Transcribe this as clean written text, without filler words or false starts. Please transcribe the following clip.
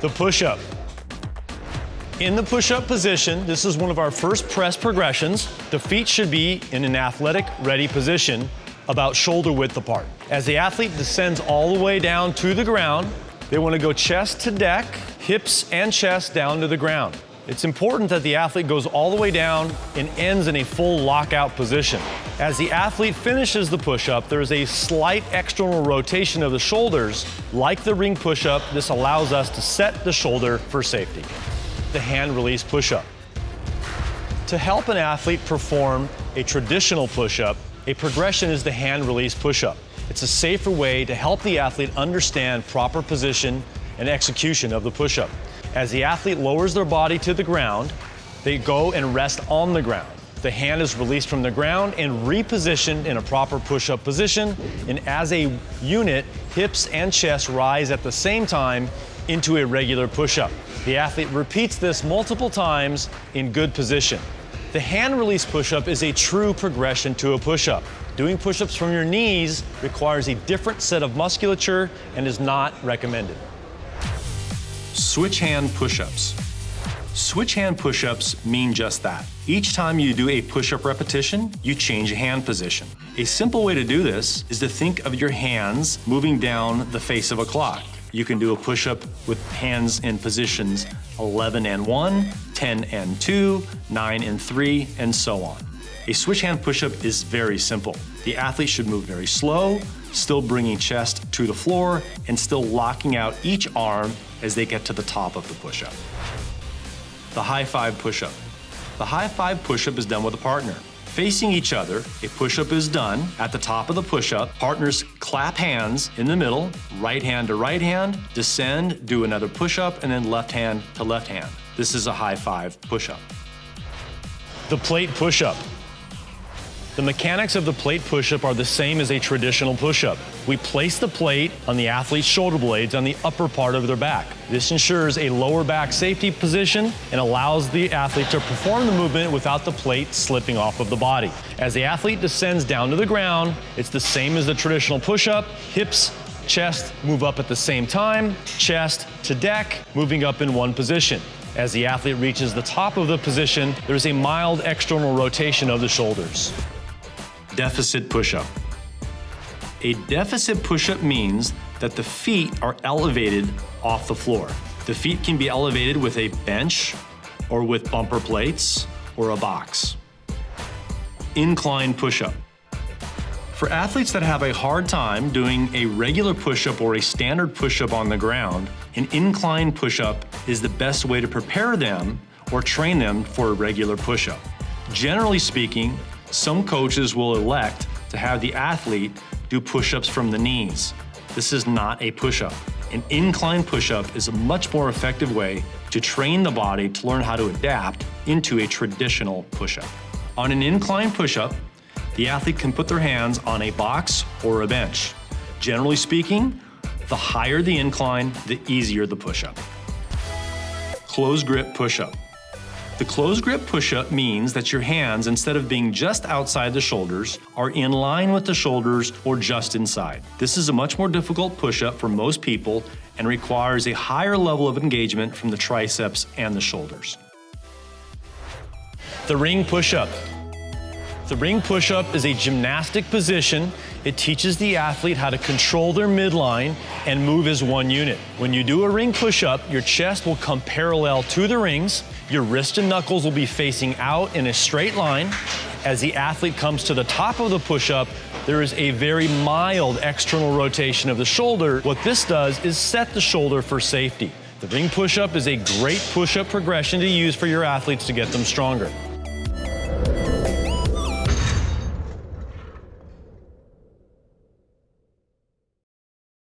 The push-up. In the push-up position, this is one of our first press progressions. The feet should be in an athletic ready position, about shoulder width apart. As the athlete descends all the way down to the ground, they want to go chest to deck, hips and chest down to the ground. It's important that the athlete goes all the way down and ends in a full lockout position. As the athlete finishes the push-up, there is a slight external rotation of the shoulders. Like the ring push-up, this allows us to set the shoulder for safety. The hand release push-up. To help an athlete perform a traditional push-up, a progression is the hand release push-up. It's a safer way to help the athlete understand proper position and execution of the push-up. As the athlete lowers their body to the ground, they go and rest on the ground. The hand is released from the ground and repositioned in a proper push-up position, and as a unit, hips and chest rise at the same time into a regular push-up. The athlete repeats this multiple times in good position. The hand release push-up is a true progression to a push-up. Doing push-ups from your knees requires a different set of musculature and is not recommended. Switch hand push-ups. Switch hand push-ups mean just that. Each time you do a push-up repetition, you change hand position. A simple way to do this is to think of your hands moving down the face of a clock. You can do a push-up with hands in positions 11 and 1, 10 and 2, 9 and 3, and so on. A switch hand push-up is very simple. The athlete should move very slow, still bringing chest to the floor, and still locking out each arm as they get to the top of the push-up. The high five push-up. The high five push-up is done with a partner. Facing each other, a push-up is done. At the top of the push-up, partners clap hands in the middle, right hand to right hand, descend, do another push-up, and then left hand to left hand. This is a high five push-up. The plate push-up. The mechanics of the plate push-up are the same as a traditional push-up. We place the plate on the athlete's shoulder blades on the upper part of their back. This ensures a lower back safety position and allows the athlete to perform the movement without the plate slipping off of the body. As the athlete descends down to the ground, it's the same as the traditional push-up. Hips, chest move up at the same time, chest to deck, moving up in one position. As the athlete reaches the top of the position, there's a mild external rotation of the shoulders. Deficit push-up. A deficit push-up means that the feet are elevated off the floor. The feet can be elevated with a bench or with bumper plates or a box. Incline push-up. For athletes that have a hard time doing a regular push-up or a standard push-up on the ground, an incline push-up is the best way to prepare them or train them for a regular push-up. Generally speaking, some coaches will elect to have the athlete do push-ups from the knees. This is not a push-up. An incline push-up is a much more effective way to train the body to learn how to adapt into a traditional push-up. On an incline push-up, the athlete can put their hands on a box or a bench. Generally speaking, the higher the incline, the easier the push-up. Closed grip push-up. The closed grip push-up means that your hands, instead of being just outside the shoulders, are in line with the shoulders or just inside. This is a much more difficult push-up for most people and requires a higher level of engagement from the triceps and the shoulders. The ring push-up. The ring push-up is a gymnastic position. It teaches the athlete how to control their midline and move as one unit. When you do a ring push-up, your chest will come parallel to the rings. Your wrist and knuckles will be facing out in a straight line. As the athlete comes to the top of the push-up, there is a very mild external rotation of the shoulder. What this does is set the shoulder for safety. The ring push-up is a great push-up progression to use for your athletes to get them stronger.